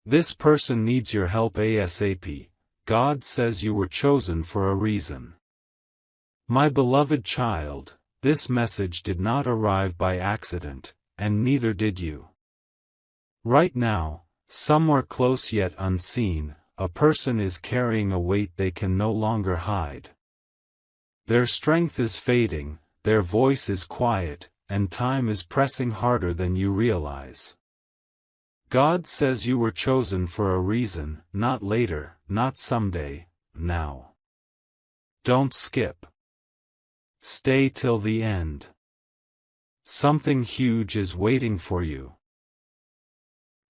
This person needs your help ASAP. God says you were chosen for a reason. My beloved child, this message did not arrive by accident, and neither did you. Right now, somewhere close yet unseen, a person is carrying a weight they can no longer hide. Their strength is fading, their voice is quiet, and time is pressing harder than you realize. God says you were chosen for a reason, not later, not someday, now. Don't skip. Stay till the end. Something huge is waiting for you.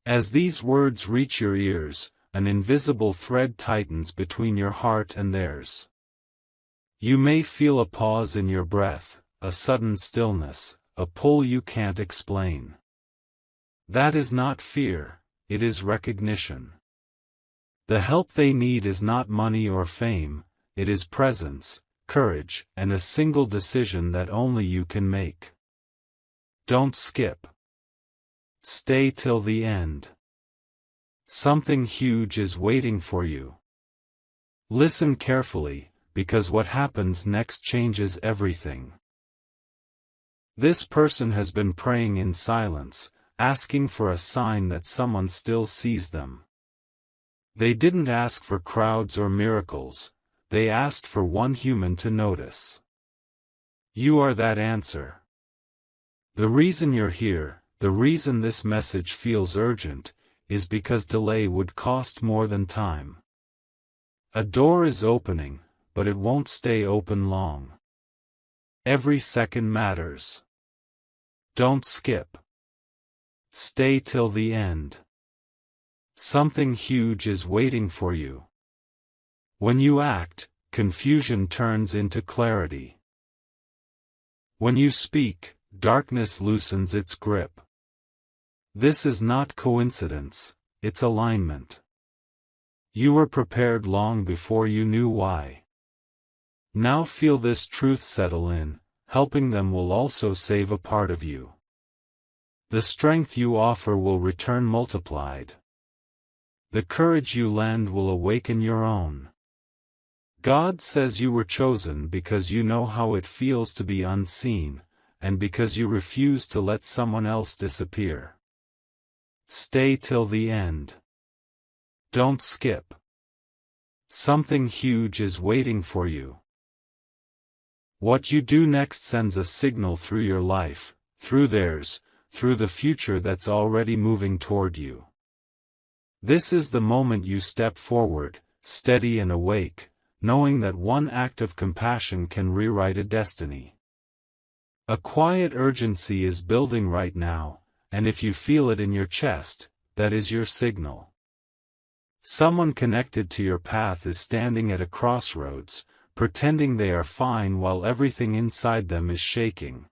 As these words reach your ears, an invisible thread tightens between your heart and theirs. You may feel a pause in your breath, a sudden stillness, a pull you can't explain. That is not fear, it is recognition. The help they need is not money or fame, it is presence, courage, and a single decision that only you can make. Don't skip. Stay till the end. Something huge is waiting for you. Listen carefully, because what happens next changes everything. This person has been praying in silence, asking for a sign that someone still sees them. They didn't ask for crowds or miracles, they asked for one human to notice. You are that answer. The reason you're here, the reason this message feels urgent, is because delay would cost more than time. A door is opening, but it won't stay open long. Every second matters. Don't skip. Stay till the end. Something huge is waiting for you. When you act, confusion turns into clarity. When you speak, darkness loosens its grip. This is not coincidence, it's alignment. You were prepared long before you knew why. Now feel this truth settle in, helping them will also save a part of you. The strength you offer will return multiplied. The courage you lend will awaken your own. God says you were chosen because you know how it feels to be unseen, and because you refuse to let someone else disappear. Stay till the end. Don't skip. Something huge is waiting for you. What you do next sends a signal through your life, through theirs, through the future that's already moving toward you. This is the moment you step forward, steady and awake, knowing that one act of compassion can rewrite a destiny. A quiet urgency is building right now, and if you feel it in your chest, that is your signal. Someone connected to your path is standing at a crossroads, pretending they are fine while everything inside them is shaking.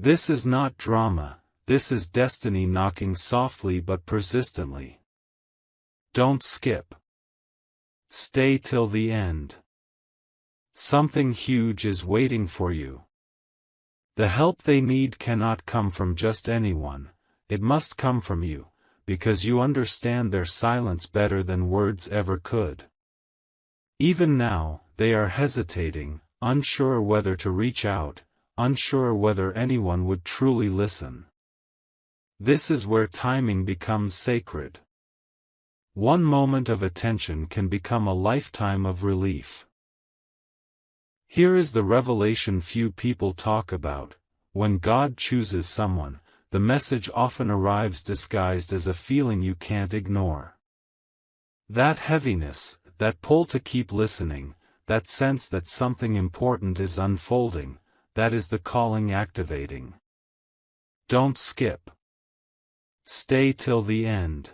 This is not drama, this is destiny knocking softly but persistently. Don't skip. Stay till the end. Something huge is waiting for you. The help they need cannot come from just anyone, it must come from you, because you understand their silence better than words ever could. Even now, they are hesitating, unsure whether to reach out, unsure whether anyone would truly listen. This is where timing becomes sacred. One moment of attention can become a lifetime of relief. Here is the revelation few people talk about. When God chooses someone, the message often arrives disguised as a feeling you can't ignore. That heaviness, that pull to keep listening, that sense that something important is unfolding, that is the calling activating. Don't skip. Stay till the end.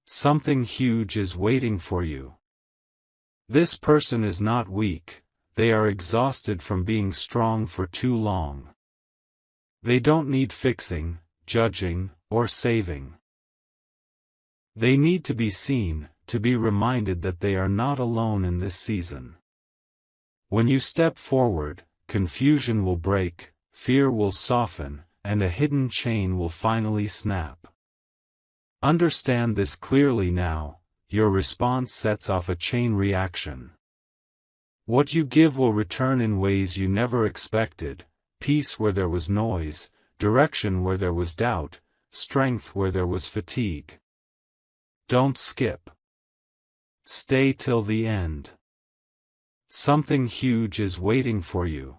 Something huge is waiting for you. This person is not weak, they are exhausted from being strong for too long. They don't need fixing, judging, or saving. They need to be seen, to be reminded that they are not alone in this season. When you step forward, confusion will break, fear will soften, and a hidden chain will finally snap. Understand this clearly now. Your response sets off a chain reaction. What you give will return in ways you never expected: peace where there was noise, direction where there was doubt, strength where there was fatigue. Don't skip. Stay till the end. Something huge is waiting for you.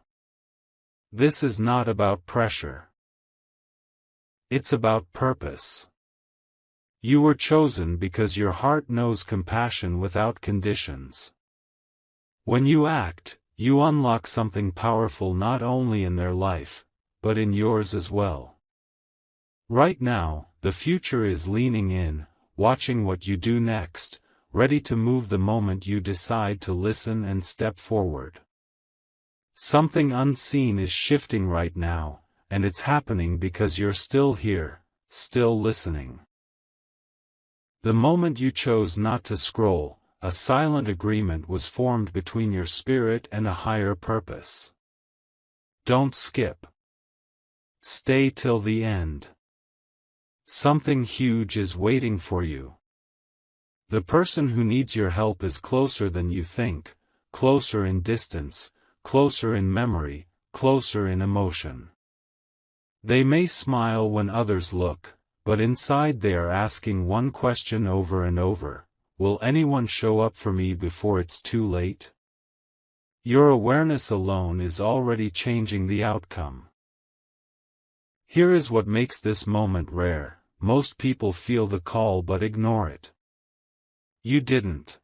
This is not about pressure. It's about purpose. You were chosen because your heart knows compassion without conditions. When you act, you unlock something powerful not only in their life, but in yours as well. Right now, the future is leaning in, watching what you do next, ready to move the moment you decide to listen and step forward. Something unseen is shifting right now, and it's happening because you're still here, still listening. The moment you chose not to scroll, a silent agreement was formed between your spirit and a higher purpose. Don't skip. Stay till the end. Something huge is waiting for you. The person who needs your help is closer than you think, closer in distance, closer in memory, closer in emotion. They may smile when others look, but inside they are asking one question over and over: will anyone show up for me before it's too late? Your awareness alone is already changing the outcome. Here is what makes this moment rare: most people feel the call but ignore it. You didn't.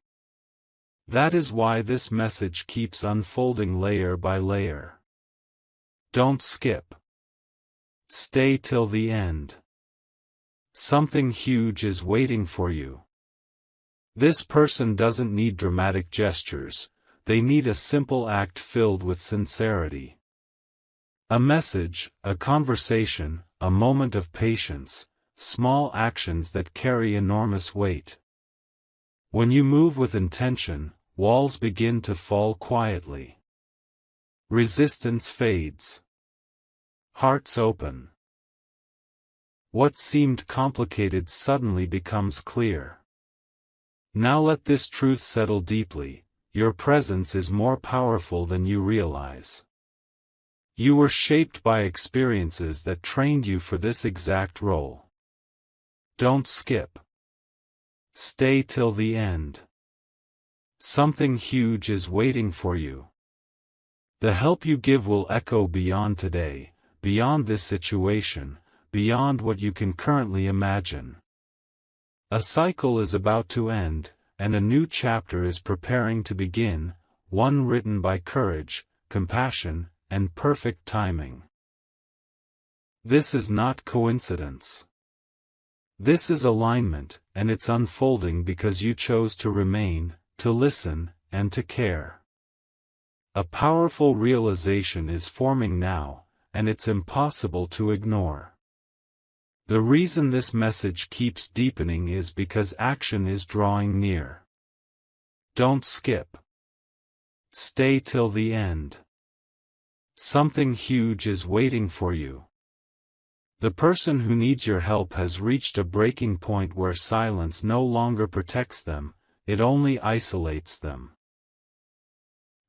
That is why this message keeps unfolding layer by layer. Don't skip. Stay till the end. Something huge is waiting for you. This person doesn't need dramatic gestures, they need a simple act filled with sincerity. A message, a conversation, a moment of patience, small actions that carry enormous weight. When you move with intention, walls begin to fall quietly. Resistance fades. Hearts open. What seemed complicated suddenly becomes clear. Now let this truth settle deeply: your presence is more powerful than you realize. You were shaped by experiences that trained you for this exact role. Don't skip. Stay till the end. Something huge is waiting for you. The help you give will echo beyond today, beyond this situation, beyond what you can currently imagine. A cycle is about to end, and a new chapter is preparing to begin, one written by courage, compassion, and perfect timing. This is not coincidence. This is alignment, and it's unfolding because you chose to remain, to listen, and to care. A powerful realization is forming now, and it's impossible to ignore. The reason this message keeps deepening is because action is drawing near. Don't skip. Stay till the end. Something huge is waiting for you. The person who needs your help has reached a breaking point where silence no longer protects them, it only isolates them.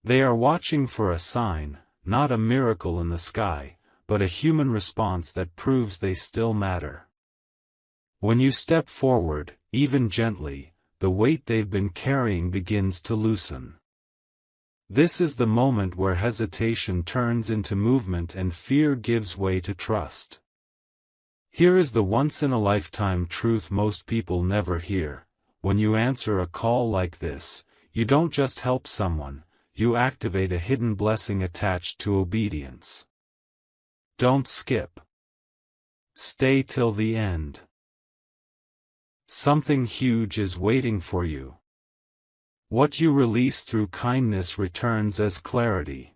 They are watching for a sign, not a miracle in the sky, but a human response that proves they still matter. When you step forward, even gently, the weight they've been carrying begins to loosen. This is the moment where hesitation turns into movement and fear gives way to trust. Here is the once-in-a-lifetime truth most people never hear: when you answer a call like this, you don't just help someone, you activate a hidden blessing attached to obedience. Don't skip. Stay till the end. Something huge is waiting for you. What you release through kindness returns as clarity.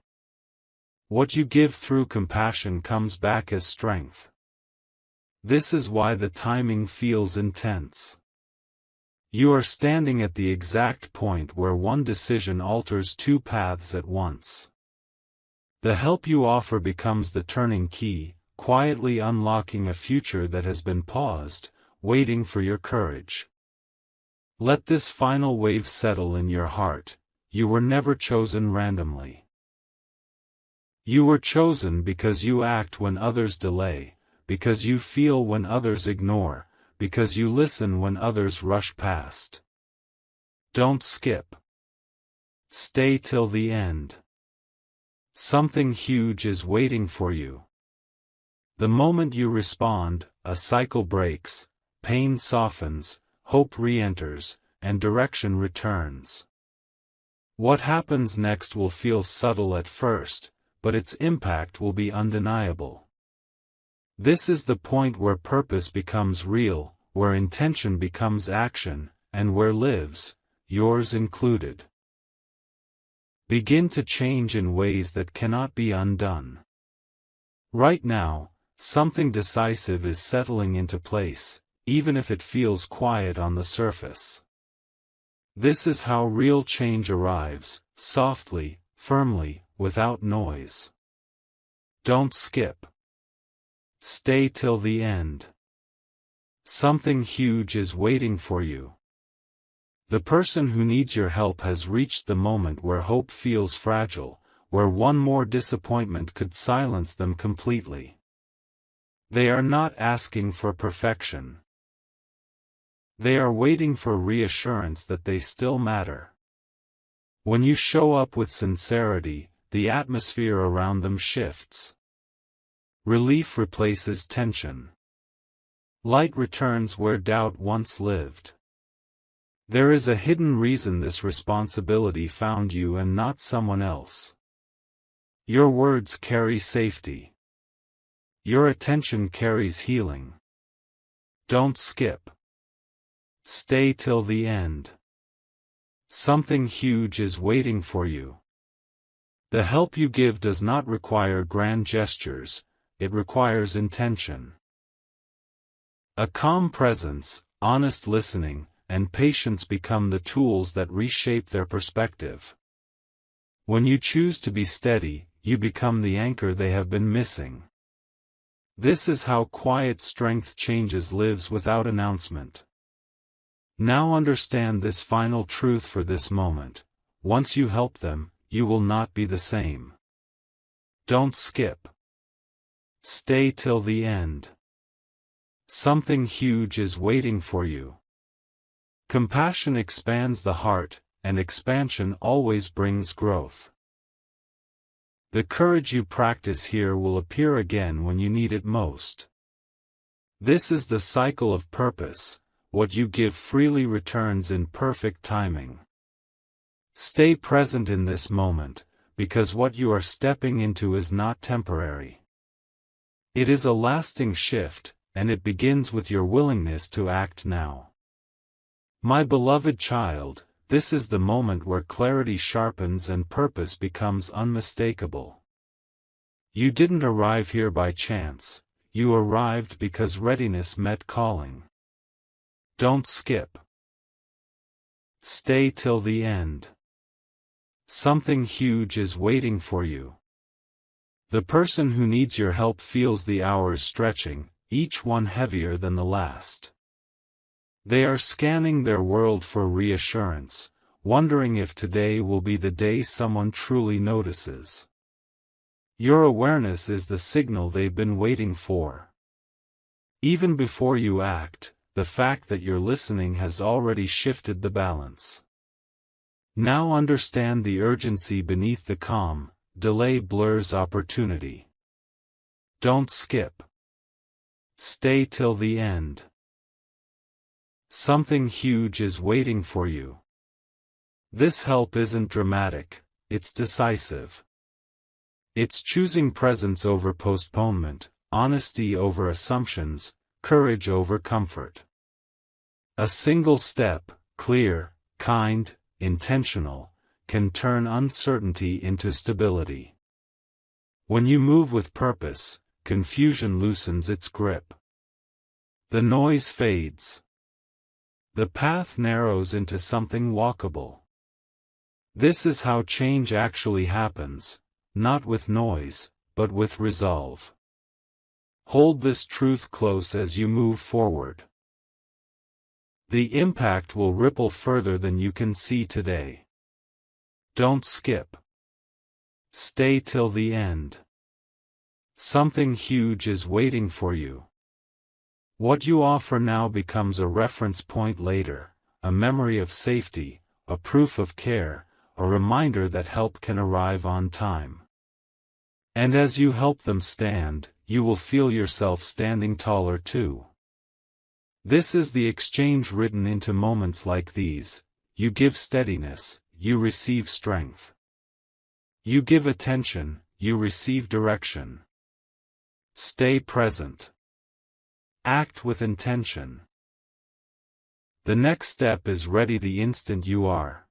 What you give through compassion comes back as strength. This is why the timing feels intense. You are standing at the exact point where one decision alters two paths at once. The help you offer becomes the turning key, quietly unlocking a future that has been paused, waiting for your courage. Let this final wave settle in your heart. You were never chosen randomly. You were chosen because you act when others delay, because you feel when others ignore, because you listen when others rush past. Don't skip. Stay till the end. Something huge is waiting for you. The moment you respond, a cycle breaks, pain softens, hope re-enters, and direction returns. What happens next will feel subtle at first, but its impact will be undeniable. This is the point where purpose becomes real, where intention becomes action, and where lives, yours included, begin to change in ways that cannot be undone. Right now, something decisive is settling into place, even if it feels quiet on the surface. This is how real change arrives, softly, firmly, without noise. Don't skip. Stay till the end. Something huge is waiting for you. The person who needs your help has reached the moment where hope feels fragile, where one more disappointment could silence them completely. They are not asking for perfection. They are waiting for reassurance that they still matter. When you show up with sincerity, the atmosphere around them shifts. Relief replaces tension. Light returns where doubt once lived. There is a hidden reason this responsibility found you and not someone else. Your words carry safety. Your attention carries healing. Don't skip. Stay till the end. Something huge is waiting for you. The help you give does not require grand gestures, it requires intention. A calm presence, honest listening, and patience become the tools that reshape their perspective. When you choose to be steady, you become the anchor they have been missing. This is how quiet strength changes lives without announcement. Now understand this final truth for this moment. Once you help them, you will not be the same. Don't skip. Stay till the end. Something huge is waiting for you. Compassion expands the heart, and expansion always brings growth. The courage you practice here will appear again when you need it most. This is the cycle of purpose. What you give freely returns in perfect timing. Stay present in this moment, because what you are stepping into is not temporary. It is a lasting shift, and it begins with your willingness to act now. My beloved child, this is the moment where clarity sharpens and purpose becomes unmistakable. You didn't arrive here by chance, you arrived because readiness met calling. Don't skip. Stay till the end. Something huge is waiting for you. The person who needs your help feels the hours stretching, each one heavier than the last. They are scanning their world for reassurance, wondering if today will be the day someone truly notices. Your awareness is the signal they've been waiting for. Even before you act, the fact that you're listening has already shifted the balance. Now understand the urgency beneath the calm. Delay blurs opportunity. Don't skip. Stay till the end. Something huge is waiting for you. This help isn't dramatic, it's decisive. It's choosing presence over postponement, honesty over assumptions, courage over comfort. A single step, clear, kind, intentional, can turn uncertainty into stability. When you move with purpose, confusion loosens its grip. The noise fades. The path narrows into something walkable. This is how change actually happens, not with noise, but with resolve. Hold this truth close as you move forward. The impact will ripple further than you can see today. Don't skip. Stay till the end. Something huge is waiting for you. What you offer now becomes a reference point later, a memory of safety, a proof of care, a reminder that help can arrive on time. And as you help them stand, you will feel yourself standing taller too. This is the exchange written into moments like these. You give steadiness, you receive strength. You give attention, you receive direction. Stay present. Act with intention. The next step is ready the instant you are.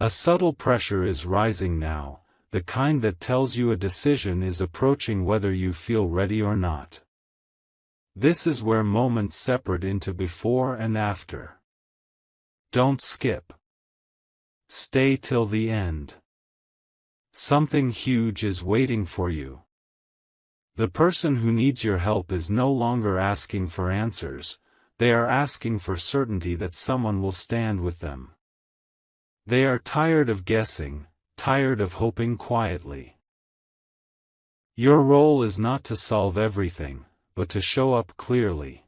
A subtle pressure is rising now, the kind that tells you a decision is approaching whether you feel ready or not. This is where moments separate into before and after. Don't skip. Stay till the end. Something huge is waiting for you. The person who needs your help is no longer asking for answers, they are asking for certainty that someone will stand with them. They are tired of guessing, tired of hoping quietly. Your role is not to solve everything, but to show up clearly.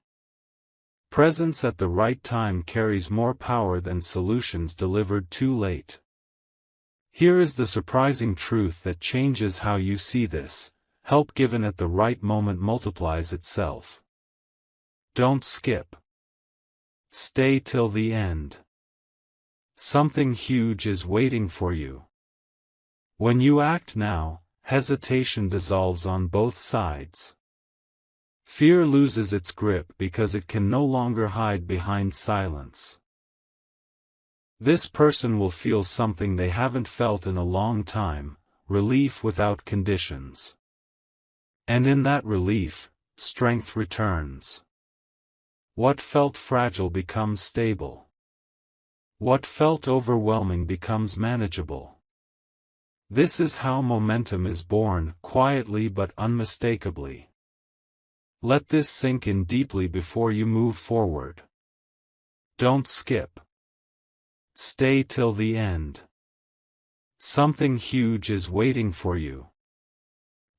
Presence at the right time carries more power than solutions delivered too late. Here is the surprising truth that changes how you see this: help given at the right moment multiplies itself. Don't skip. Stay till the end. Something huge is waiting for you. When you act now, hesitation dissolves on both sides. Fear loses its grip because it can no longer hide behind silence. This person will feel something they haven't felt in a long time, relief without conditions. And in that relief, strength returns. What felt fragile becomes stable. What felt overwhelming becomes manageable. This is how momentum is born, quietly but unmistakably. Let this sink in deeply before you move forward. Don't skip. Stay till the end. Something huge is waiting for you.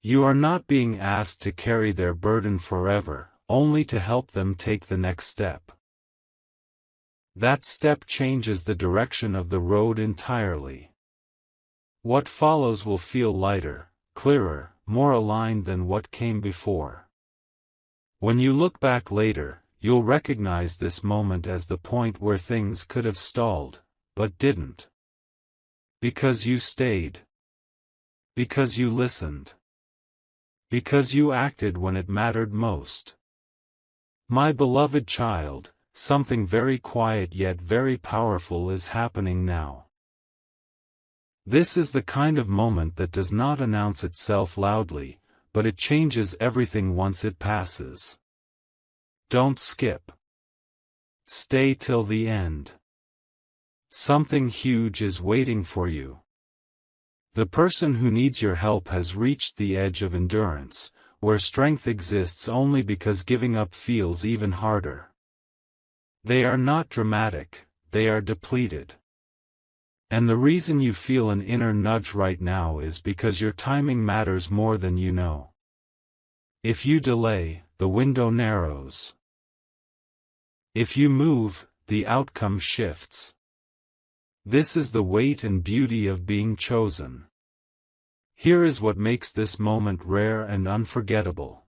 You are not being asked to carry their burden forever, only to help them take the next step. That step changes the direction of the road entirely. What follows will feel lighter, clearer, more aligned than what came before. When you look back later, you'll recognize this moment as the point where things could have stalled, but didn't. Because you stayed. Because you listened. Because you acted when it mattered most. My beloved child, something very quiet yet very powerful is happening now. This is the kind of moment that does not announce itself loudly, but it changes everything once it passes. Don't skip. Stay till the end. Something huge is waiting for you. The person who needs your help has reached the edge of endurance, where strength exists only because giving up feels even harder. They are not dramatic, they are depleted. And the reason you feel an inner nudge right now is because your timing matters more than you know. If you delay, the window narrows. If you move, the outcome shifts. This is the weight and beauty of being chosen. Here is what makes this moment rare and unforgettable.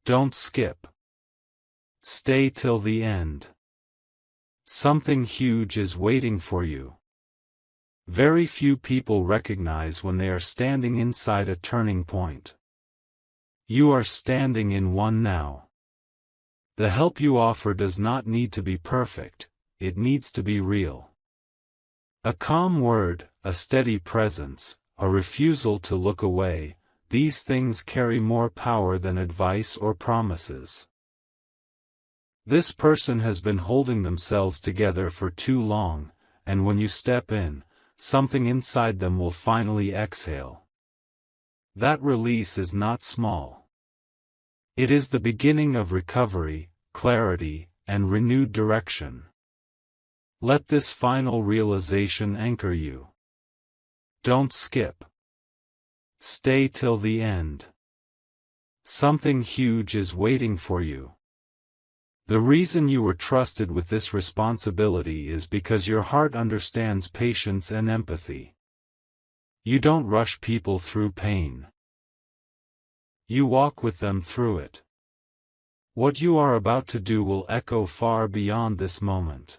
Don't skip. Stay till the end. Something huge is waiting for you. Very few people recognize when they are standing inside a turning point. You are standing in one now. The help you offer does not need to be perfect, it needs to be real. A calm word, a steady presence, a refusal to look away, these things carry more power than advice or promises. This person has been holding themselves together for too long, and when you step in, something inside them will finally exhale. That release is not small. It is the beginning of recovery, clarity, and renewed direction. Let this final realization anchor you. Don't skip. Stay till the end. Something huge is waiting for you. The reason you were trusted with this responsibility is because your heart understands patience and empathy. You don't rush people through pain. You walk with them through it. What you are about to do will echo far beyond this moment.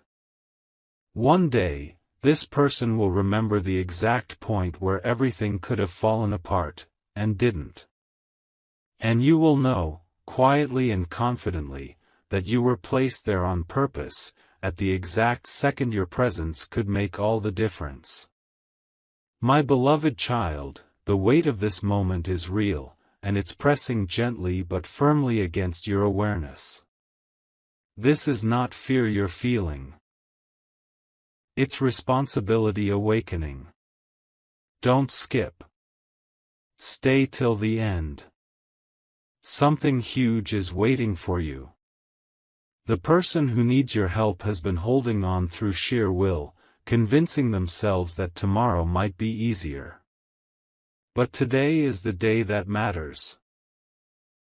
One day, this person will remember the exact point where everything could have fallen apart, and didn't. And you will know, quietly and confidently, that you were placed there on purpose, at the exact second your presence could make all the difference. My beloved child, the weight of this moment is real, and it's pressing gently but firmly against your awareness. This is not fear you're feeling. It's responsibility awakening. Don't skip. Stay till the end. Something huge is waiting for you. The person who needs your help has been holding on through sheer will, convincing themselves that tomorrow might be easier. But today is the day that matters.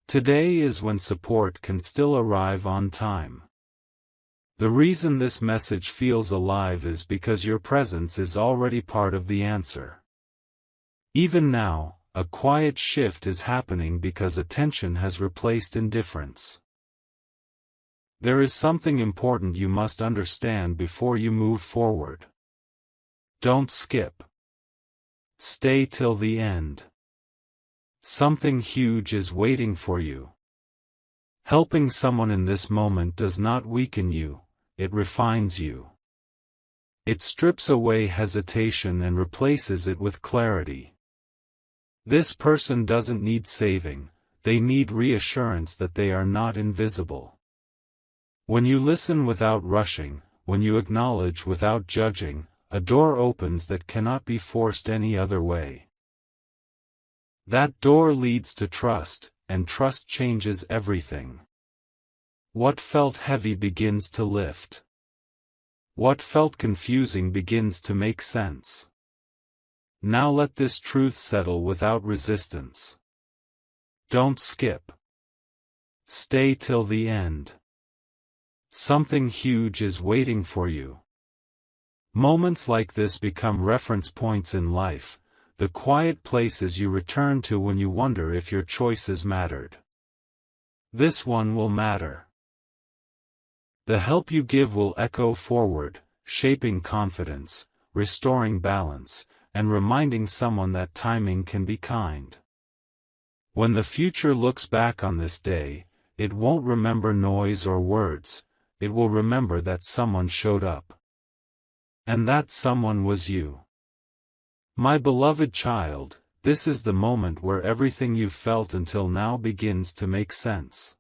Today is when support can still arrive on time. The reason this message feels alive is because your presence is already part of the answer. Even now, a quiet shift is happening because attention has replaced indifference. There is something important you must understand before you move forward. Don't skip. Stay till the end. Something huge is waiting for you. Helping someone in this moment does not weaken you, it refines you. It strips away hesitation and replaces it with clarity. This person doesn't need saving, they need reassurance that they are not invisible. When you listen without rushing, when you acknowledge without judging, a door opens that cannot be forced any other way. That door leads to trust, and trust changes everything. What felt heavy begins to lift. What felt confusing begins to make sense. Now let this truth settle without resistance. Don't skip. Stay till the end. Something huge is waiting for you. Moments like this become reference points in life, the quiet places you return to when you wonder if your choices mattered. This one will matter. The help you give will echo forward, shaping confidence, restoring balance, and reminding someone that timing can be kind. When the future looks back on this day, it won't remember noise or words, it will remember that someone showed up. And that someone was you. My beloved child, this is the moment where everything you've felt until now begins to make sense.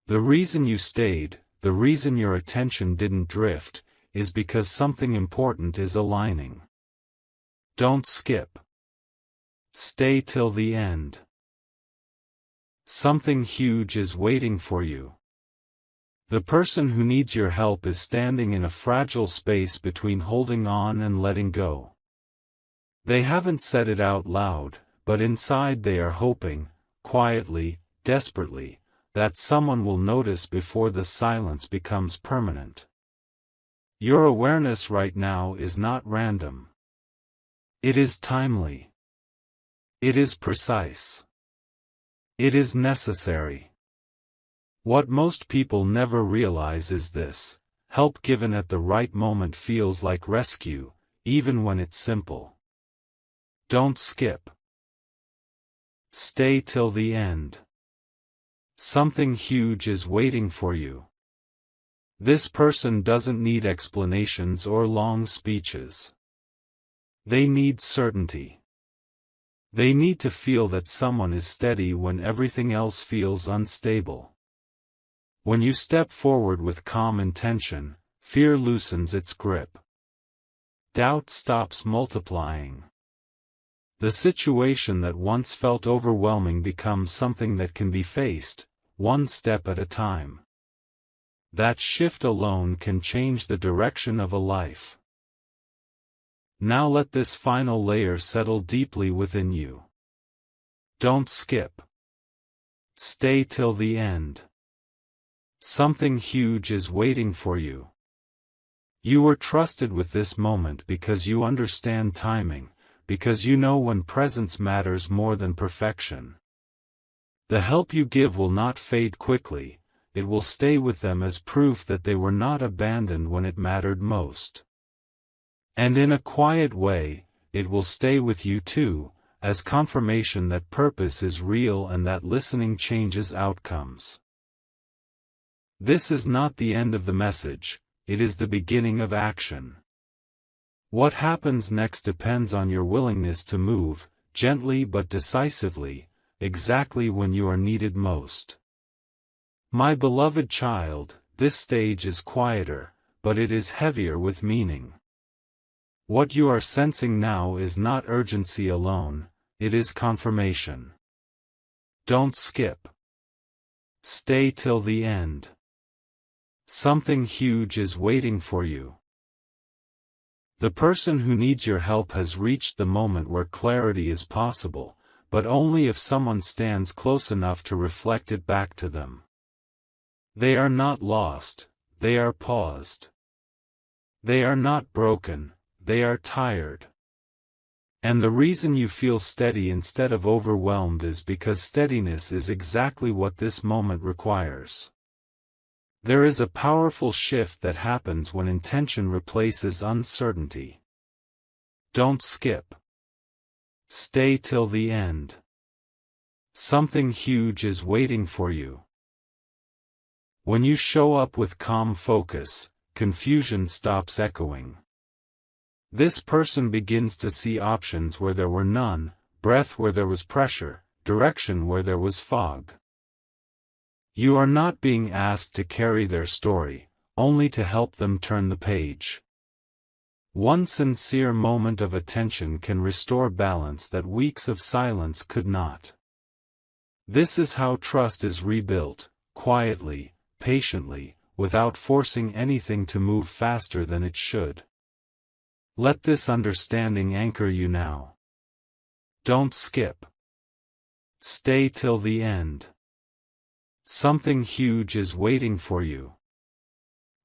The reason you stayed, the reason your attention didn't drift, is because something important is aligning. Don't skip. Stay till the end. Something huge is waiting for you. The person who needs your help is standing in a fragile space between holding on and letting go. They haven't said it out loud, but inside they are hoping, quietly, desperately, that someone will notice before the silence becomes permanent. Your awareness right now is not random. It is timely. It is precise. It is necessary. What most people never realize is this: help given at the right moment feels like rescue, even when it's simple. Don't skip. Stay till the end. Something huge is waiting for you. This person doesn't need explanations or long speeches. They need certainty. They need to feel that someone is steady when everything else feels unstable. When you step forward with calm intention, fear loosens its grip. Doubt stops multiplying. The situation that once felt overwhelming becomes something that can be faced, one step at a time. That shift alone can change the direction of a life. Now let this final layer settle deeply within you. Don't skip. Stay till the end. Something huge is waiting for you. You were trusted with this moment because you understand timing, because you know when presence matters more than perfection. The help you give will not fade quickly, it will stay with them as proof that they were not abandoned when it mattered most. And in a quiet way, it will stay with you too, as confirmation that purpose is real and that listening changes outcomes. This is not the end of the message, it is the beginning of action. What happens next depends on your willingness to move, gently but decisively, exactly when you are needed most. My beloved child, this stage is quieter, but it is heavier with meaning. What you are sensing now is not urgency alone, it is confirmation. Don't skip. Stay till the end. Something huge is waiting for you. The person who needs your help has reached the moment where clarity is possible, but only if someone stands close enough to reflect it back to them. They are not lost, they are paused. They are not broken, they are tired. And the reason you feel steady instead of overwhelmed is because steadiness is exactly what this moment requires. There is a powerful shift that happens when intention replaces uncertainty. Don't skip. Stay till the end. Something huge is waiting for you. When you show up with calm focus, confusion stops echoing. This person begins to see options where there were none, breath where there was pressure, direction where there was fog. You are not being asked to carry their story, only to help them turn the page. One sincere moment of attention can restore balance that weeks of silence could not. This is how trust is rebuilt, quietly, patiently, without forcing anything to move faster than it should. Let this understanding anchor you now. Don't skip. Stay till the end. Something huge is waiting for you.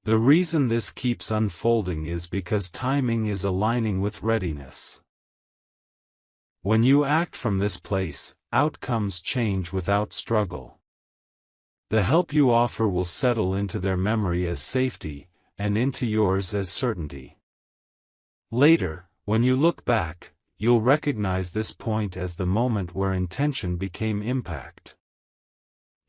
The reason this keeps unfolding is because timing is aligning with readiness. When you act from this place, outcomes change without struggle. The help you offer will settle into their memory as safety, and into yours as certainty. Later, when you look back, you'll recognize this point as the moment where intention became impact.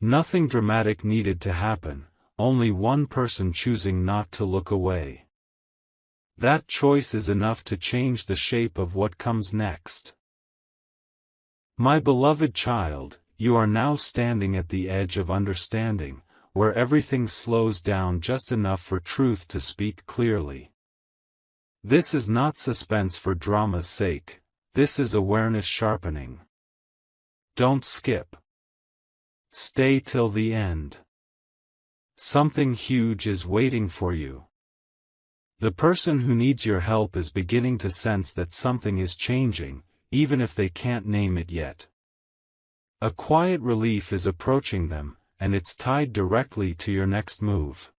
Nothing dramatic needed to happen, only one person choosing not to look away. That choice is enough to change the shape of what comes next. My beloved child, you are now standing at the edge of understanding, where everything slows down just enough for truth to speak clearly. This is not suspense for drama's sake, this is awareness sharpening. Don't skip. Stay till the end. Something huge is waiting for you. The person who needs your help is beginning to sense that something is changing, even if they can't name it yet. A quiet relief is approaching them, and it's tied directly to your next move.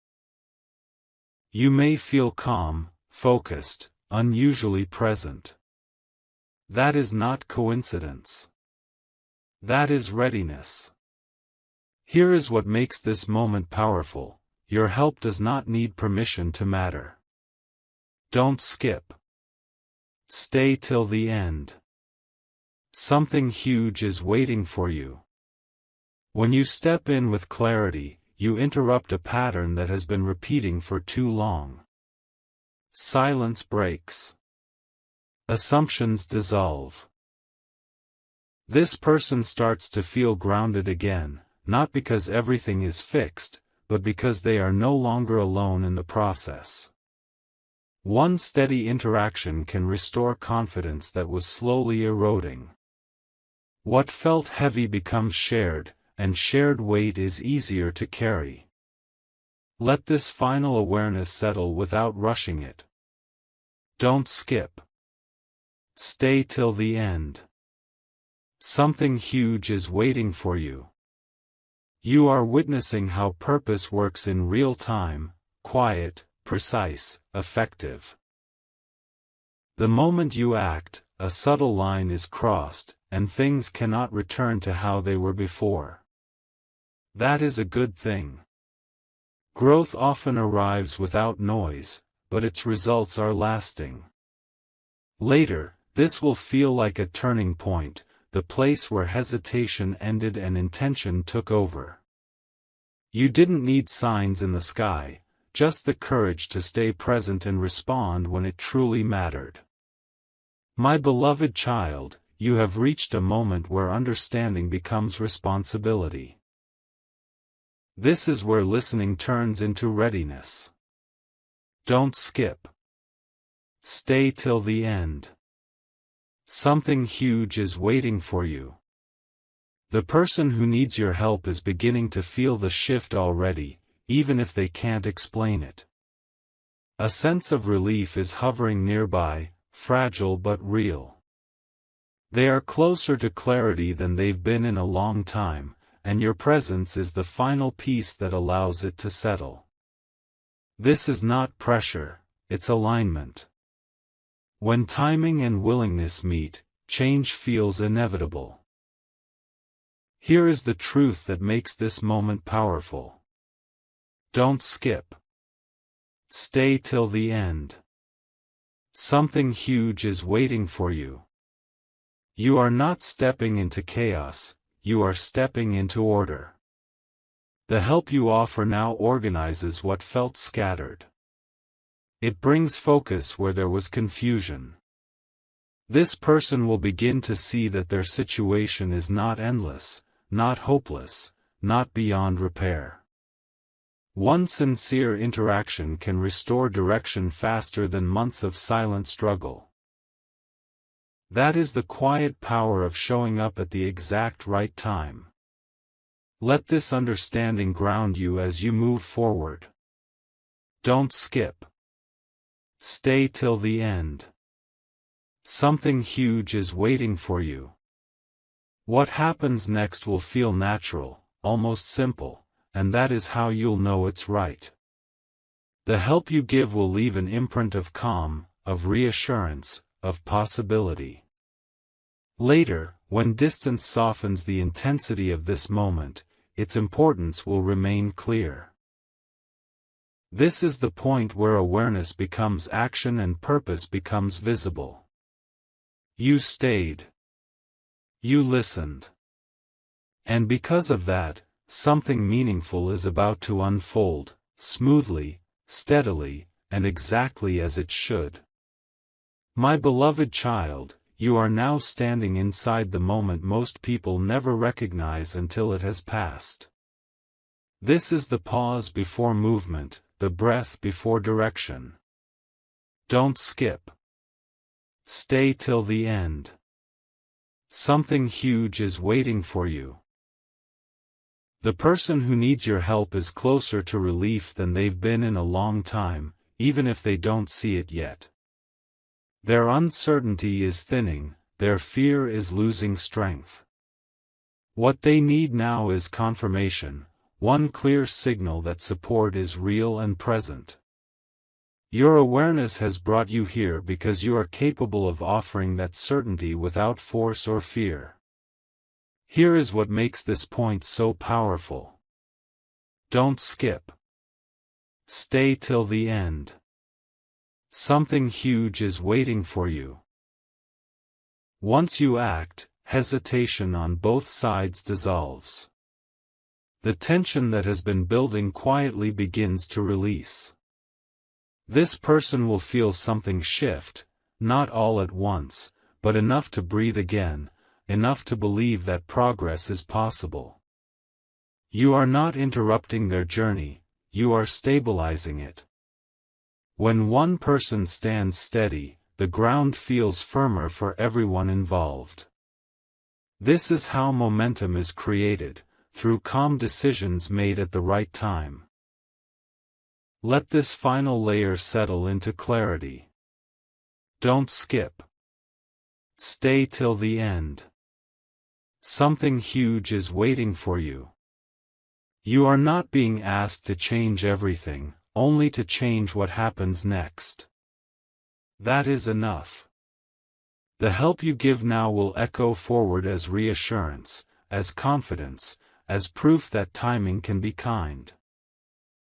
You may feel calm, focused, unusually present. That is not coincidence. That is readiness. Here is what makes this moment powerful: your help does not need permission to matter. Don't skip. Stay till the end. Something huge is waiting for you. When you step in with clarity, you interrupt a pattern that has been repeating for too long. Silence breaks. Assumptions dissolve. This person starts to feel grounded again, not because everything is fixed, but because they are no longer alone in the process. One steady interaction can restore confidence that was slowly eroding. What felt heavy becomes shared, and shared weight is easier to carry. Let this final awareness settle without rushing it. Don't skip. Stay till the end. Something huge is waiting for you. You are witnessing how purpose works in real time, quiet, precise, effective. The moment you act, a subtle line is crossed, and things cannot return to how they were before. That is a good thing. Growth often arrives without noise, but its results are lasting. Later, this will feel like a turning point, the place where hesitation ended and intention took over. You didn't need signs in the sky, just the courage to stay present and respond when it truly mattered. My beloved child, you have reached a moment where understanding becomes responsibility. This is where listening turns into readiness. Don't skip. Stay till the end. Something huge is waiting for you. The person who needs your help is beginning to feel the shift already, even if they can't explain it. A sense of relief is hovering nearby, fragile but real. They are closer to clarity than they've been in a long time, and your presence is the final piece that allows it to settle. This is not pressure, it's alignment. When timing and willingness meet, change feels inevitable. Here is the truth that makes this moment powerful. Don't skip. Stay till the end. Something huge is waiting for you. You are not stepping into chaos, you are stepping into order. The help you offer now organizes what felt scattered. It brings focus where there was confusion. This person will begin to see that their situation is not endless, not hopeless, not beyond repair. One sincere interaction can restore direction faster than months of silent struggle. That is the quiet power of showing up at the exact right time. Let this understanding ground you as you move forward. Don't skip. Stay till the end. Something huge is waiting for you. What happens next will feel natural, almost simple, and that is how you'll know it's right. The help you give will leave an imprint of calm, of reassurance, of possibility. Later, when distance softens the intensity of this moment, its importance will remain clear. This is the point where awareness becomes action and purpose becomes visible. You stayed. You listened. And because of that, something meaningful is about to unfold, smoothly, steadily, and exactly as it should. My beloved child, you are now standing inside the moment most people never recognize until it has passed. This is the pause before movement, the breath before direction. Don't skip. Stay till the end. Something huge is waiting for you. The person who needs your help is closer to relief than they've been in a long time, even if they don't see it yet. Their uncertainty is thinning, their fear is losing strength. What they need now is confirmation, one clear signal that support is real and present. Your awareness has brought you here because you are capable of offering that certainty without force or fear. Here is what makes this point so powerful. Don't skip. Stay till the end. Something huge is waiting for you. Once you act, hesitation on both sides dissolves. The tension that has been building quietly begins to release. This person will feel something shift, not all at once, but enough to breathe again, enough to believe that progress is possible. You are not interrupting their journey, you are stabilizing it. When one person stands steady, the ground feels firmer for everyone involved. This is how momentum is created, through calm decisions made at the right time. Let this final layer settle into clarity. Don't skip. Stay till the end. Something huge is waiting for you. You are not being asked to change everything, only to change what happens next. That is enough. The help you give now will echo forward as reassurance, as confidence, as proof that timing can be kind.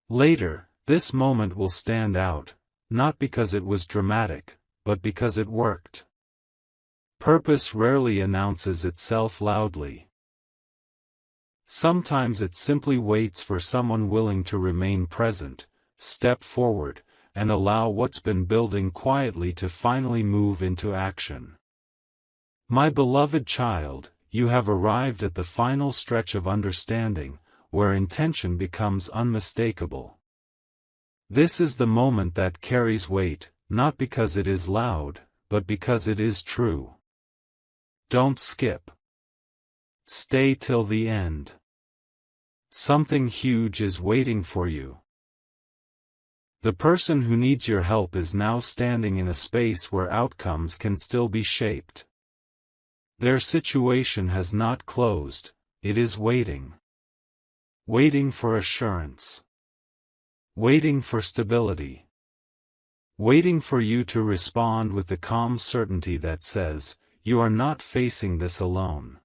Later, this moment will stand out, not because it was dramatic, but because it worked. Purpose rarely announces itself loudly. Sometimes it simply waits for someone willing to remain present, step forward, and allow what's been building quietly to finally move into action. My beloved child, you have arrived at the final stretch of understanding, where intention becomes unmistakable. This is the moment that carries weight, not because it is loud, but because it is true. Don't skip. Stay till the end. Something huge is waiting for you. The person who needs your help is now standing in a space where outcomes can still be shaped. Their situation has not closed, it is waiting. Waiting for assurance. Waiting for stability. Waiting for you to respond with the calm certainty that says, you are not facing this alone.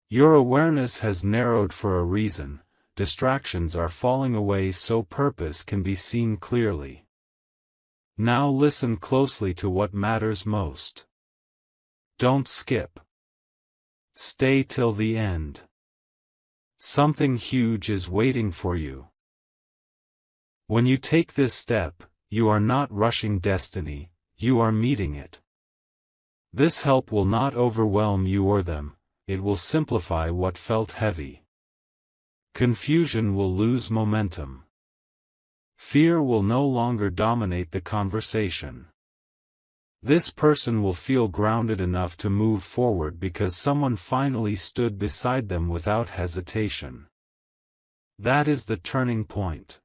Your awareness has narrowed for a reason, distractions are falling away so purpose can be seen clearly. Now listen closely to what matters most. Don't skip. Stay till the end. Something huge is waiting for you. When you take this step, you are not rushing destiny, you are meeting it. This help will not overwhelm you or them, it will simplify what felt heavy. Confusion will lose momentum. Fear will no longer dominate the conversation. This person will feel grounded enough to move forward because someone finally stood beside them without hesitation. That is the turning point.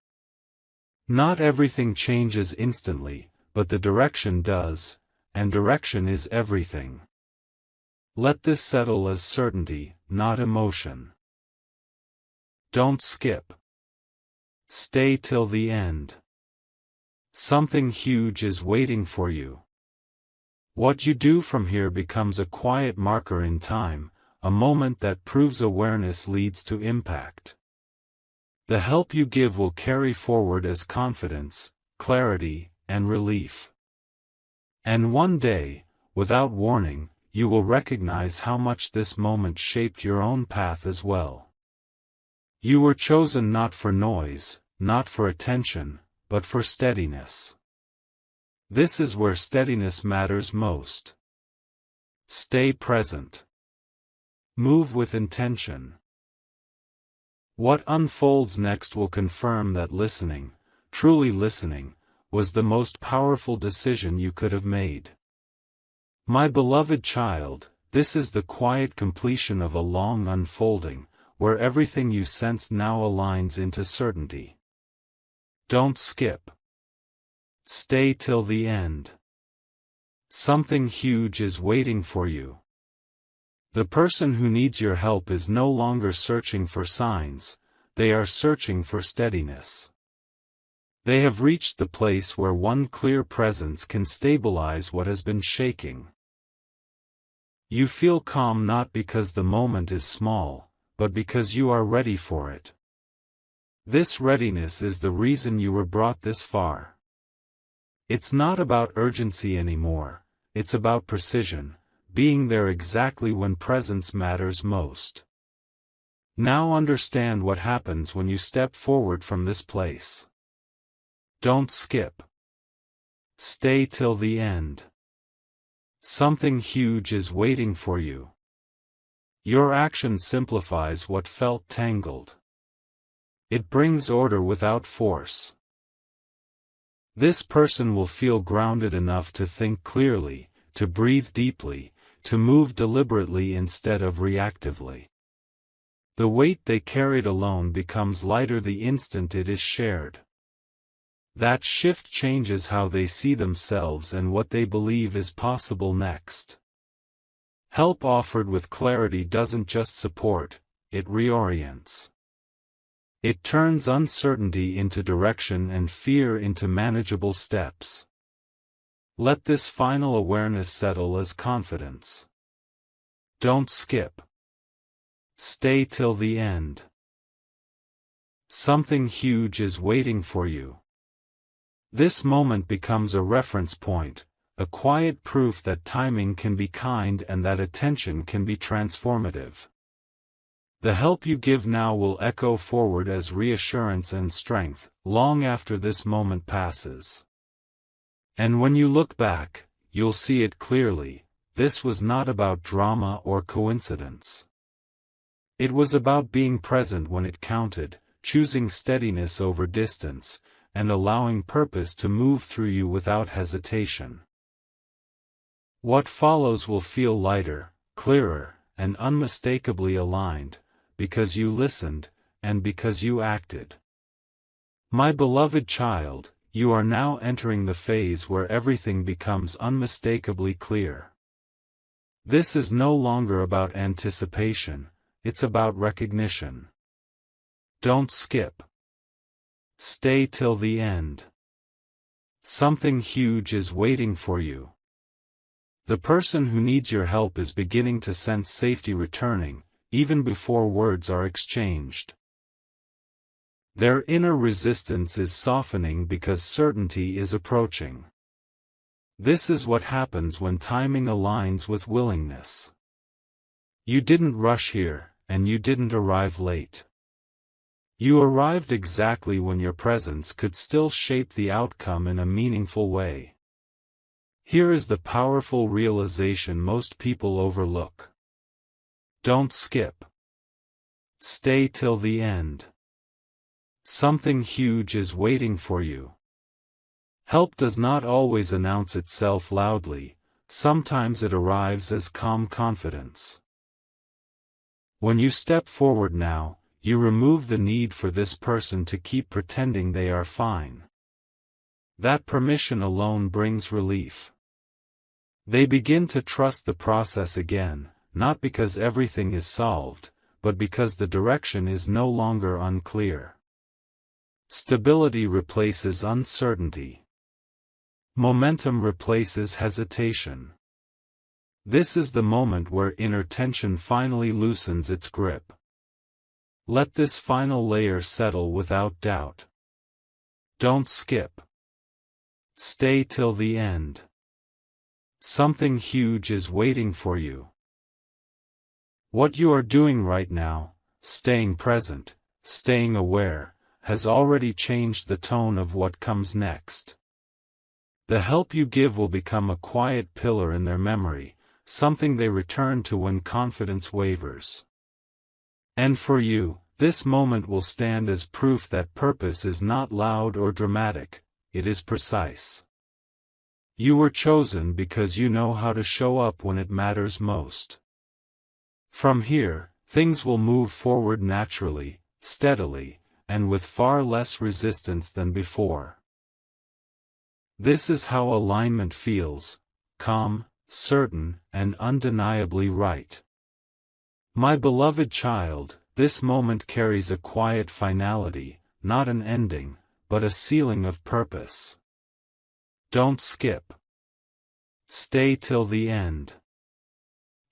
Not everything changes instantly, but the direction does, and direction is everything. Let this settle as certainty, not emotion. Don't skip. Stay till the end. Something huge is waiting for you. What you do from here becomes a quiet marker in time, a moment that proves awareness leads to impact. The help you give will carry forward as confidence, clarity, and relief. And one day, without warning, you will recognize how much this moment shaped your own path as well. You were chosen not for noise, not for attention, but for steadiness. This is where steadiness matters most. Stay present. Move with intention. What unfolds next will confirm that listening, truly listening, was the most powerful decision you could have made. My beloved child, this is the quiet completion of a long unfolding, where everything you sense now aligns into certainty. Don't skip. Stay till the end. Something huge is waiting for you. The person who needs your help is no longer searching for signs, they are searching for steadiness. They have reached the place where one clear presence can stabilize what has been shaking. You feel calm not because the moment is small, but because you are ready for it. This readiness is the reason you were brought this far. It's not about urgency anymore, it's about precision, being there exactly when presence matters most. Now understand what happens when you step forward from this place. Don't skip. Stay till the end. Something huge is waiting for you. Your action simplifies what felt tangled. It brings order without force. This person will feel grounded enough to think clearly, to breathe deeply, to move deliberately instead of reactively. The weight they carried alone becomes lighter the instant it is shared. That shift changes how they see themselves and what they believe is possible next. Help offered with clarity doesn't just support, it reorients. It turns uncertainty into direction and fear into manageable steps. Let this final awareness settle as confidence. Don't skip. Stay till the end. Something huge is waiting for you. This moment becomes a reference point, a quiet proof that timing can be kind and that attention can be transformative. The help you give now will echo forward as reassurance and strength, long after this moment passes. And when you look back, you'll see it clearly. This was not about drama or coincidence. It was about being present when it counted, choosing steadiness over distance, and allowing purpose to move through you without hesitation. What follows will feel lighter, clearer, and unmistakably aligned, because you listened, and because you acted. My beloved child, you are now entering the phase where everything becomes unmistakably clear. This is no longer about anticipation, it's about recognition. Don't skip. Stay till the end. Something huge is waiting for you. The person who needs your help is beginning to sense safety returning, even before words are exchanged. Their inner resistance is softening because certainty is approaching. This is what happens when timing aligns with willingness. You didn't rush here, and you didn't arrive late. You arrived exactly when your presence could still shape the outcome in a meaningful way. Here is the powerful realization most people overlook. Don't skip. Stay till the end. Something huge is waiting for you. Help does not always announce itself loudly, sometimes it arrives as calm confidence. When you step forward now, you remove the need for this person to keep pretending they are fine. That permission alone brings relief. They begin to trust the process again, not because everything is solved, but because the direction is no longer unclear. Stability replaces uncertainty. Momentum replaces hesitation. This is the moment where inner tension finally loosens its grip. Let this final layer settle without doubt. Don't skip. Stay till the end. Something huge is waiting for you. What you are doing right now, staying present, staying aware, has already changed the tone of what comes next. The help you give will become a quiet pillar in their memory, something they return to when confidence wavers. And for you, this moment will stand as proof that purpose is not loud or dramatic, it is precise. You were chosen because you know how to show up when it matters most. From here, things will move forward naturally, steadily, and with far less resistance than before. This is how alignment feels: calm, certain, and undeniably right. My beloved child, this moment carries a quiet finality, not an ending, but a sealing of purpose. Don't skip. Stay till the end.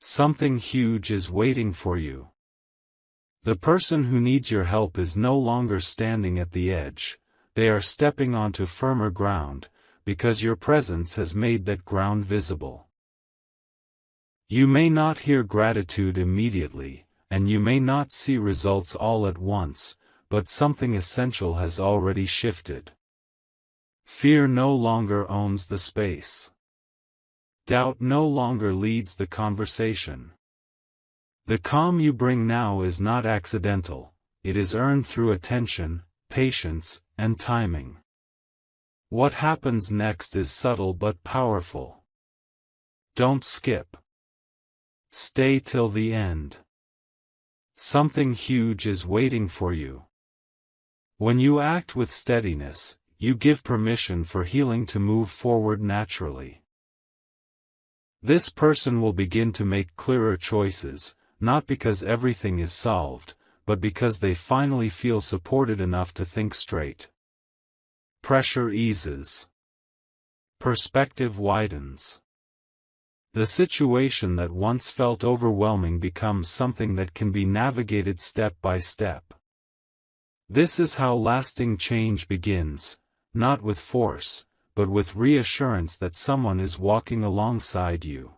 Something huge is waiting for you. The person who needs your help is no longer standing at the edge, they are stepping onto firmer ground, because your presence has made that ground visible. You may not hear gratitude immediately, and you may not see results all at once, but something essential has already shifted. Fear no longer owns the space. Doubt no longer leads the conversation. The calm you bring now is not accidental, it is earned through attention, patience, and timing. What happens next is subtle but powerful. Don't skip. Stay till the end. Something huge is waiting for you. When you act with steadiness, you give permission for healing to move forward naturally. This person will begin to make clearer choices, not because everything is solved, but because they finally feel supported enough to think straight. Pressure eases. Perspective widens. The situation that once felt overwhelming becomes something that can be navigated step by step. This is how lasting change begins, not with force, but with reassurance that someone is walking alongside you.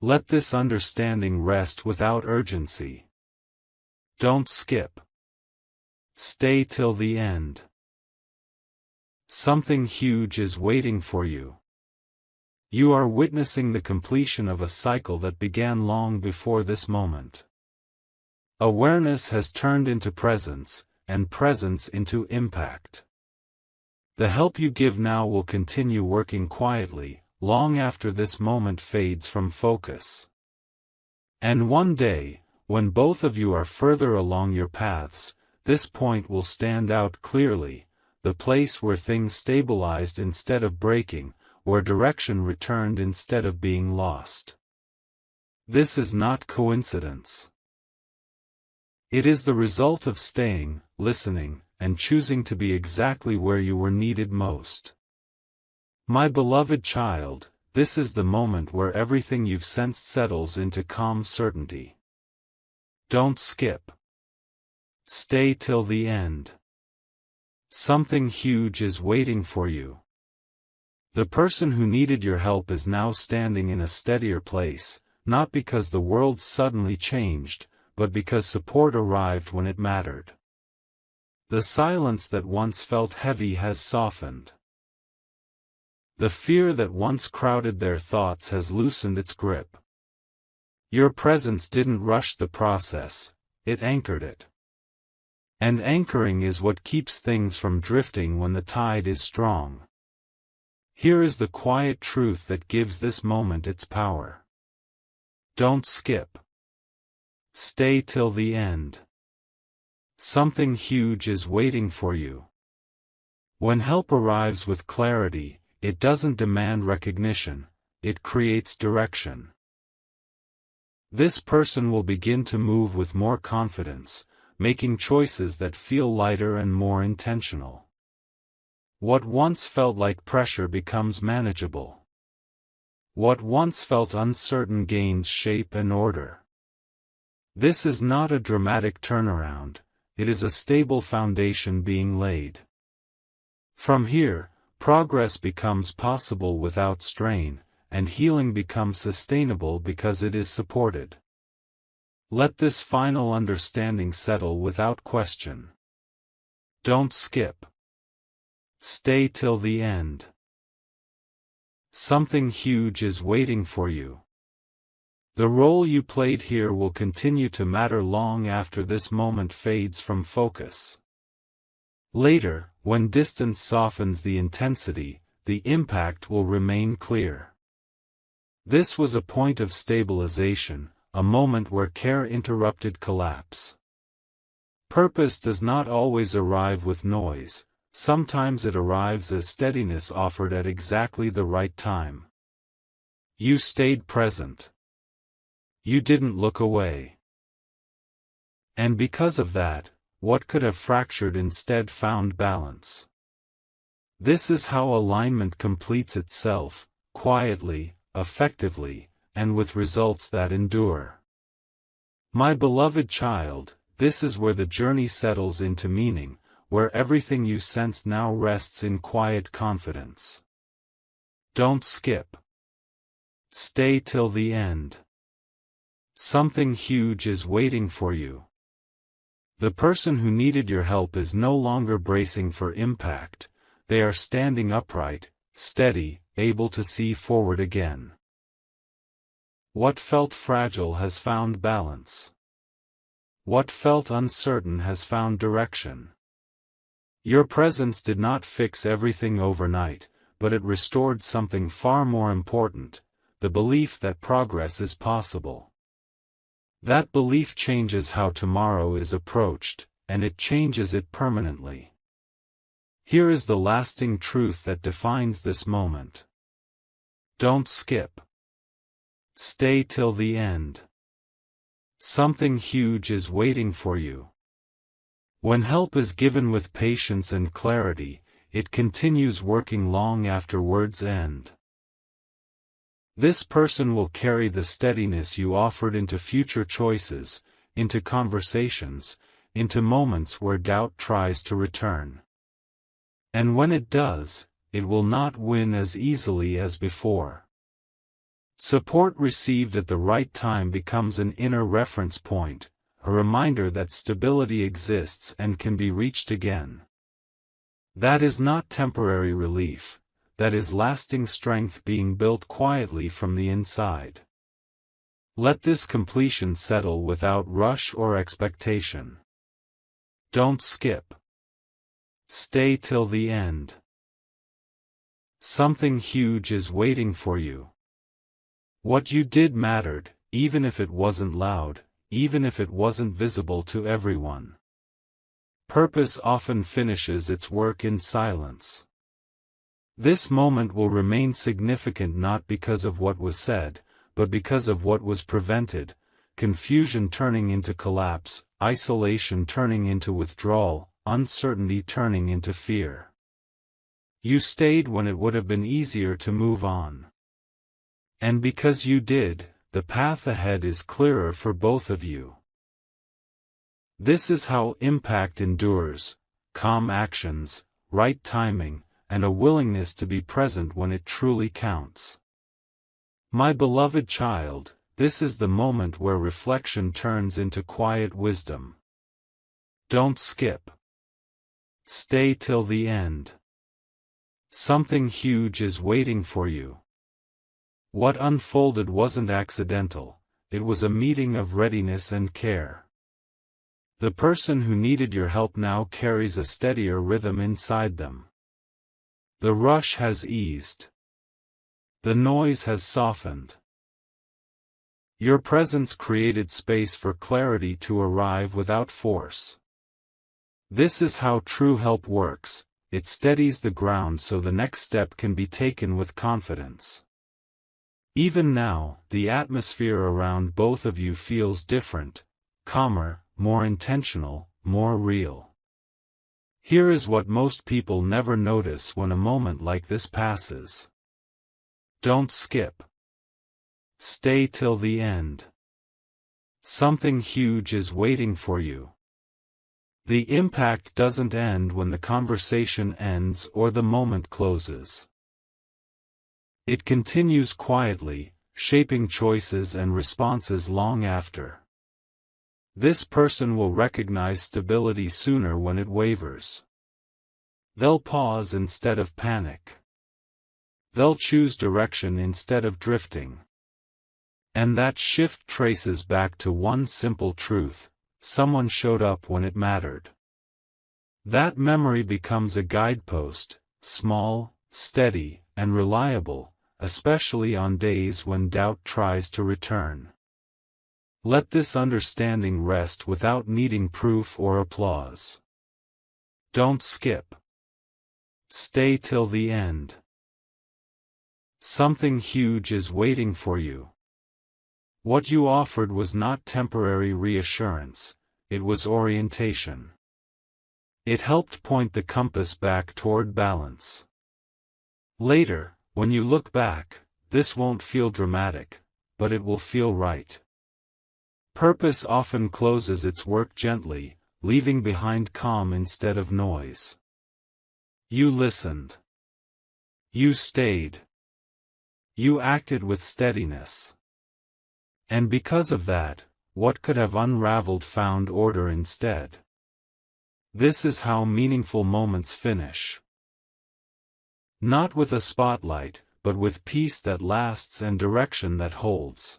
Let this understanding rest without urgency. Don't skip. Stay till the end. Something huge is waiting for you. You are witnessing the completion of a cycle that began long before this moment. Awareness has turned into presence, and presence into impact. The help you give now will continue working quietly, long after this moment fades from focus. And one day, when both of you are further along your paths, this point will stand out clearly, the place where things stabilized instead of breaking, where direction returned instead of being lost. This is not coincidence. It is the result of staying, listening, and choosing to be exactly where you were needed most. My beloved child, this is the moment where everything you've sensed settles into calm certainty. Don't skip. Stay till the end. Something huge is waiting for you. The person who needed your help is now standing in a steadier place, not because the world suddenly changed, but because support arrived when it mattered. The silence that once felt heavy has softened. The fear that once crowded their thoughts has loosened its grip. Your presence didn't rush the process, it anchored it. And anchoring is what keeps things from drifting when the tide is strong. Here is the quiet truth that gives this moment its power. Don't skip. Stay till the end. Something huge is waiting for you. When help arrives with clarity, it doesn't demand recognition, it creates direction. This person will begin to move with more confidence, making choices that feel lighter and more intentional. What once felt like pressure becomes manageable. What once felt uncertain gains shape and order. This is not a dramatic turnaround, it is a stable foundation being laid. From here, progress becomes possible without strain, and healing becomes sustainable because it is supported. Let this final understanding settle without question. Don't skip. Stay till the end. Something huge is waiting for you. The role you played here will continue to matter long after this moment fades from focus. Later, when distance softens the intensity, the impact will remain clear. This was a point of stabilization, a moment where care interrupted collapse. Purpose does not always arrive with noise, sometimes it arrives as steadiness offered at exactly the right time. You stayed present. You didn't look away. And because of that, what could have fractured instead found balance. This is how alignment completes itself, quietly, effectively, and with results that endure. My beloved child, this is where the journey settles into meaning, where everything you sense now rests in quiet confidence. Don't skip. Stay till the end. Something huge is waiting for you. The person who needed your help is no longer bracing for impact, they are standing upright, steady, able to see forward again. What felt fragile has found balance. What felt uncertain has found direction. Your presence did not fix everything overnight, but it restored something far more important, the belief that progress is possible. That belief changes how tomorrow is approached, and it changes it permanently. Here is the lasting truth that defines this moment. Don't skip. Stay till the end. Something huge is waiting for you. When help is given with patience and clarity, it continues working long after words end. This person will carry the steadiness you offered into future choices, into conversations, into moments where doubt tries to return. And when it does, it will not win as easily as before. Support received at the right time becomes an inner reference point, a reminder that stability exists and can be reached again. That is not temporary relief, that is lasting strength being built quietly from the inside. Let this completion settle without rush or expectation. Don't skip. Stay till the end. Something huge is waiting for you. What you did mattered, even if it wasn't loud, even if it wasn't visible to everyone. Purpose often finishes its work in silence. This moment will remain significant not because of what was said, but because of what was prevented, confusion turning into collapse, isolation turning into withdrawal, uncertainty turning into fear. You stayed when it would have been easier to move on. And because you did, the path ahead is clearer for both of you. This is how impact endures: calm actions, right timing, and a willingness to be present when it truly counts. My beloved child, this is the moment where reflection turns into quiet wisdom. Don't skip. Stay till the end. Something huge is waiting for you. What unfolded wasn't accidental, it was a meeting of readiness and care. The person who needed your help now carries a steadier rhythm inside them. The rush has eased. The noise has softened. Your presence created space for clarity to arrive without force. This is how true help works: it steadies the ground so the next step can be taken with confidence. Even now, the atmosphere around both of you feels different, calmer, more intentional, more real. Here is what most people never notice when a moment like this passes. Don't skip. Stay till the end. Something huge is waiting for you. The impact doesn't end when the conversation ends or the moment closes. It continues quietly, shaping choices and responses long after. This person will recognize stability sooner when it wavers. They'll pause instead of panic. They'll choose direction instead of drifting. And that shift traces back to one simple truth: someone showed up when it mattered. That memory becomes a guidepost, small, steady, and reliable, especially on days when doubt tries to return. Let this understanding rest without needing proof or applause. Don't skip. Stay till the end. Something huge is waiting for you. What you offered was not temporary reassurance, it was orientation. It helped point the compass back toward balance. Later, when you look back, this won't feel dramatic, but it will feel right. Purpose often closes its work gently, leaving behind calm instead of noise. You listened. You stayed. You acted with steadiness. And because of that, what could have unraveled found order instead. This is how meaningful moments finish. Not with a spotlight, but with peace that lasts and direction that holds.